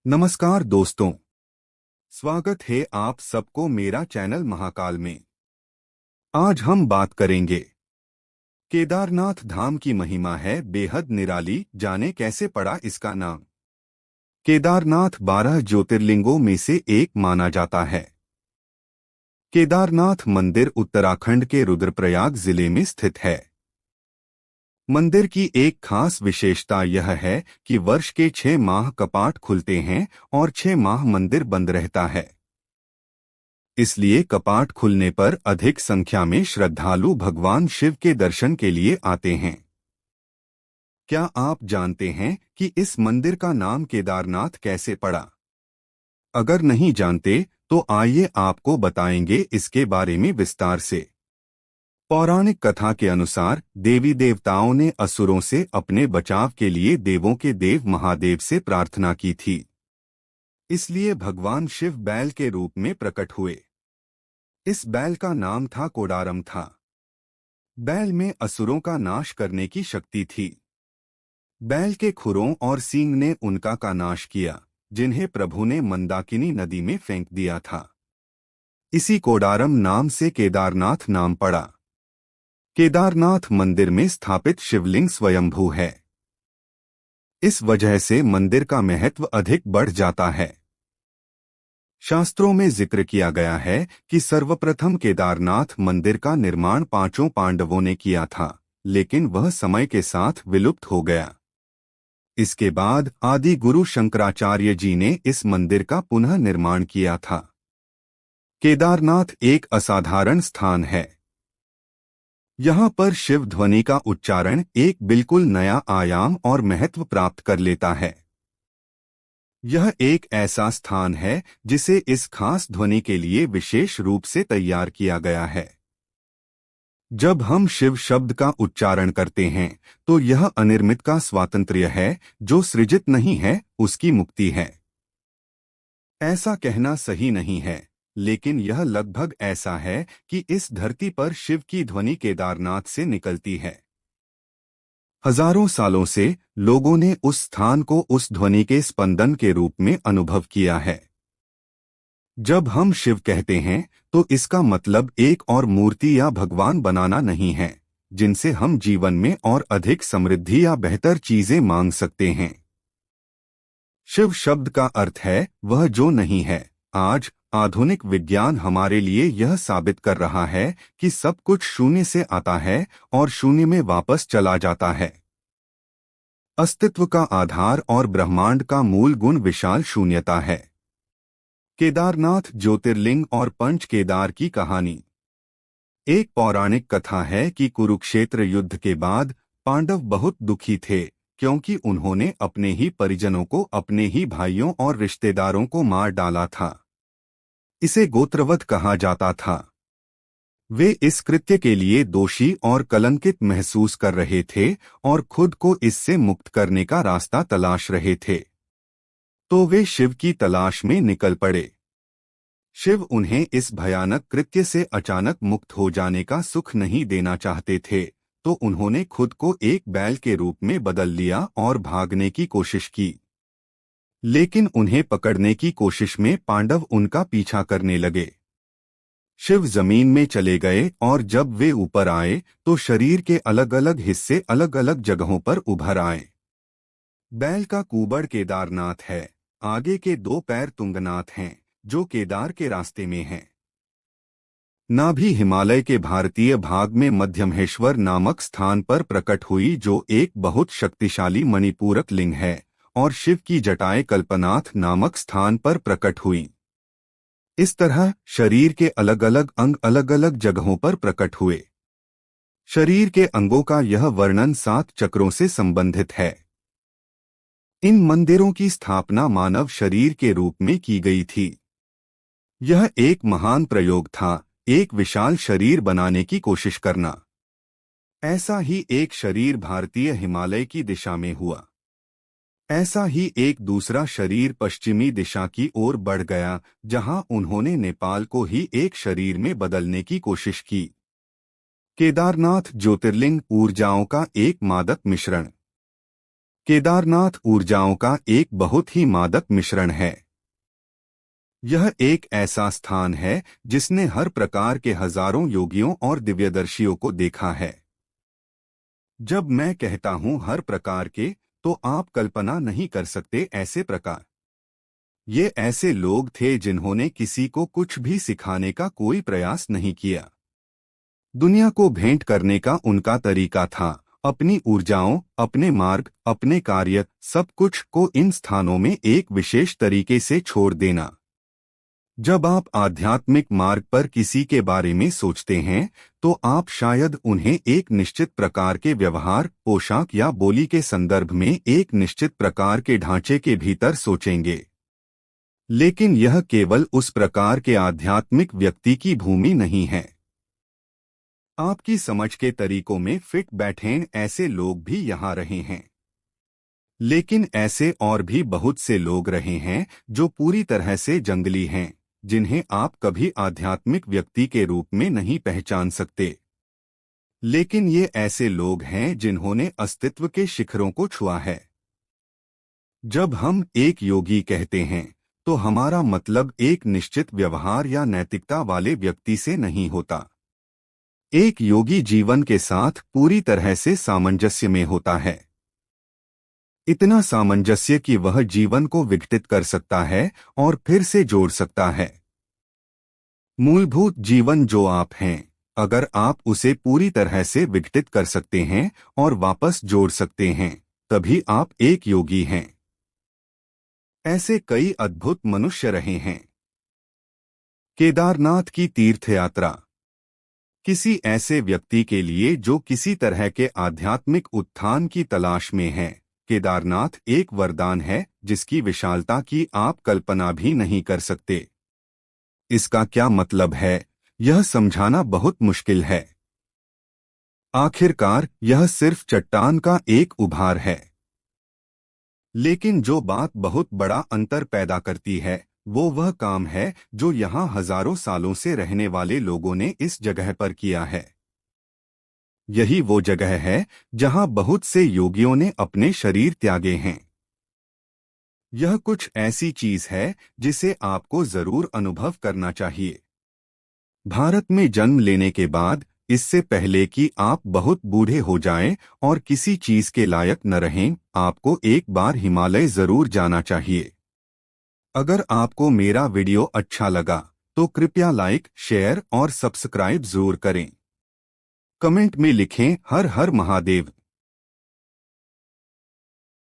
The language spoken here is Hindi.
नमस्कार दोस्तों, स्वागत है आप सबको मेरा चैनल महाकाल में। आज हम बात करेंगे केदारनाथ धाम की महिमा है बेहद निराली, जाने कैसे पड़ा इसका नाम। केदारनाथ 12 ज्योतिर्लिंगों में से एक माना जाता है। केदारनाथ मंदिर उत्तराखंड के रुद्रप्रयाग जिले में स्थित है। मंदिर की एक खास विशेषता यह है कि वर्ष के 6 माह कपाट खुलते हैं और 6 माह मंदिर बंद रहता है। इसलिए कपाट खुलने पर अधिक संख्या में श्रद्धालु भगवान शिव के दर्शन के लिए आते हैं। क्या आप जानते हैं कि इस मंदिर का नाम केदारनाथ कैसे पड़ा? अगर नहीं जानते तो आइए आपको बताएंगे इसके बारे में विस्तार से। पौराणिक कथा के अनुसार देवी देवताओं ने असुरों से अपने बचाव के लिए देवों के देव महादेव से प्रार्थना की थी। इसलिए भगवान शिव बैल के रूप में प्रकट हुए। इस बैल का नाम था कोडारम था। बैल में असुरों का नाश करने की शक्ति थी। बैल के खुरों और सींग ने उनका का नाश किया, जिन्हें प्रभु ने मंदाकिनी नदी में फेंक दिया था। इसी कोडारम नाम से केदारनाथ नाम पड़ा। केदारनाथ मंदिर में स्थापित शिवलिंग स्वयंभू है। इस वजह से मंदिर का महत्व अधिक बढ़ जाता है। शास्त्रों में जिक्र किया गया है कि सर्वप्रथम केदारनाथ मंदिर का निर्माण 5 पांडवों ने किया था, लेकिन वह समय के साथ विलुप्त हो गया। इसके बाद आदि गुरु शंकराचार्य जी ने इस मंदिर का पुनः निर्माण किया था। केदारनाथ एक असाधारण स्थान है। यहाँ पर शिव ध्वनि का उच्चारण एक बिल्कुल नया आयाम और महत्व प्राप्त कर लेता है। यह एक ऐसा स्थान है जिसे इस खास ध्वनि के लिए विशेष रूप से तैयार किया गया है। जब हम शिव शब्द का उच्चारण करते हैं तो यह अनिर्मित का स्वातंत्र्य है, जो सृजित नहीं है उसकी मुक्ति है। ऐसा कहना सही नहीं है, लेकिन यह लगभग ऐसा है कि इस धरती पर शिव की ध्वनि केदारनाथ से निकलती है। हजारों सालों से लोगों ने उस स्थान को उस ध्वनि के स्पंदन के रूप में अनुभव किया है। जब हम शिव कहते हैं तो इसका मतलब एक और मूर्ति या भगवान बनाना नहीं है, जिनसे हम जीवन में और अधिक समृद्धि या बेहतर चीजें मांग सकते हैं। शिव शब्द का अर्थ है वह जो नहीं है। आज आधुनिक विज्ञान हमारे लिए यह साबित कर रहा है कि सब कुछ शून्य से आता है और शून्य में वापस चला जाता है। अस्तित्व का आधार और ब्रह्मांड का मूल गुण विशाल शून्यता है। केदारनाथ ज्योतिर्लिंग और पंच केदार की कहानी। एक पौराणिक कथा है कि कुरुक्षेत्र युद्ध के बाद पांडव बहुत दुखी थे, क्योंकि उन्होंने अपने ही परिजनों को, अपने ही भाइयों और रिश्तेदारों को मार डाला था। इसे गोत्रवध कहा जाता था। वे इस कृत्य के लिए दोषी और कलंकित महसूस कर रहे थे और खुद को इससे मुक्त करने का रास्ता तलाश रहे थे। तो वे शिव की तलाश में निकल पड़े। शिव उन्हें इस भयानक कृत्य से अचानक मुक्त हो जाने का सुख नहीं देना चाहते थे, तो उन्होंने खुद को एक बैल के रूप में बदल लिया और भागने की कोशिश की। लेकिन उन्हें पकड़ने की कोशिश में पांडव उनका पीछा करने लगे। शिव जमीन में चले गए और जब वे ऊपर आए तो शरीर के अलग अलग हिस्से अलग अलग जगहों पर उभर आए। बैल का कुबड़ केदारनाथ है, आगे के 2 पैर तुंगनाथ हैं, जो केदार के रास्ते में हैं। नाभि हिमालय के भारतीय भाग में मध्यमहेश्वर नामक स्थान पर प्रकट हुई, जो एक बहुत शक्तिशाली मणिपूरक लिंग है, और शिव की जटाएं कल्पनाथ नामक स्थान पर प्रकट हुई। इस तरह शरीर के अलग अलग अंग अलग अलग जगहों पर प्रकट हुए। शरीर के अंगों का यह वर्णन 7 चक्रों से संबंधित है। इन मंदिरों की स्थापना मानव शरीर के रूप में की गई थी। यह एक महान प्रयोग था, एक विशाल शरीर बनाने की कोशिश करना। ऐसा ही एक शरीर भारतीय हिमालय की दिशा में हुआ। ऐसा ही एक दूसरा शरीर पश्चिमी दिशा की ओर बढ़ गया, जहां उन्होंने नेपाल को ही एक शरीर में बदलने की कोशिश की। केदारनाथ ज्योतिर्लिंग ऊर्जाओं का एक मादक मिश्रण। केदारनाथ ऊर्जाओं का एक बहुत ही मादक मिश्रण है। यह एक ऐसा स्थान है जिसने हर प्रकार के हजारों योगियों और दिव्यदर्शियों को देखा है। जब मैं कहता हूं हर प्रकार के, तो आप कल्पना नहीं कर सकते ऐसे प्रकार। ये ऐसे लोग थे जिन्होंने किसी को कुछ भी सिखाने का कोई प्रयास नहीं किया। दुनिया को भेंट करने का उनका तरीका था अपनी ऊर्जाओं, अपने मार्ग, अपने कार्य, सब कुछ को इन स्थानों में एक विशेष तरीके से छोड़ देना। जब आप आध्यात्मिक मार्ग पर किसी के बारे में सोचते हैं, तो आप शायद उन्हें एक निश्चित प्रकार के व्यवहार, पोशाक या बोली के संदर्भ में एक निश्चित प्रकार के ढांचे के भीतर सोचेंगे। लेकिन यह केवल उस प्रकार के आध्यात्मिक व्यक्ति की भूमि नहीं है। आपकी समझ के तरीकों में फिट बैठे ऐसे लोग भी यहाँ रहे हैं। लेकिन ऐसे और भी बहुत से लोग रहे हैं जो पूरी तरह से जंगली हैं, जिन्हें आप कभी आध्यात्मिक व्यक्ति के रूप में नहीं पहचान सकते। लेकिन ये ऐसे लोग हैं जिन्होंने अस्तित्व के शिखरों को छुआ है। जब हम एक योगी कहते हैं, तो हमारा मतलब एक निश्चित व्यवहार या नैतिकता वाले व्यक्ति से नहीं होता। एक योगी जीवन के साथ पूरी तरह से सामंजस्य में होता है। इतना सामंजस्य कि वह जीवन को विघटित कर सकता है और फिर से जोड़ सकता है। मूलभूत जीवन जो आप हैं, अगर आप उसे पूरी तरह से विघटित कर सकते हैं और वापस जोड़ सकते हैं, तभी आप एक योगी हैं। ऐसे कई अद्भुत मनुष्य रहे हैं। केदारनाथ की तीर्थयात्रा किसी ऐसे व्यक्ति के लिए जो किसी तरह के आध्यात्मिक उत्थान की तलाश में है, केदारनाथ एक वरदान है जिसकी विशालता की आप कल्पना भी नहीं कर सकते। इसका क्या मतलब है, यह समझाना बहुत मुश्किल है। आखिरकार यह सिर्फ चट्टान का एक उभार है। लेकिन जो बात बहुत बड़ा अंतर पैदा करती है, वो वह काम है जो यहाँ हजारों सालों से रहने वाले लोगों ने इस जगह पर किया है। यही वो जगह है जहाँ बहुत से योगियों ने अपने शरीर त्यागे हैं। यह कुछ ऐसी चीज है जिसे आपको जरूर अनुभव करना चाहिए। भारत में जन्म लेने के बाद, इससे पहले कि आप बहुत बूढ़े हो जाएं और किसी चीज के लायक न रहें, आपको एक बार हिमालय जरूर जाना चाहिए। अगर आपको मेरा वीडियो अच्छा लगा, तो कृपया लाइक, शेयर और सब्सक्राइब जरूर करें। कमेंट में लिखें हर हर महादेव।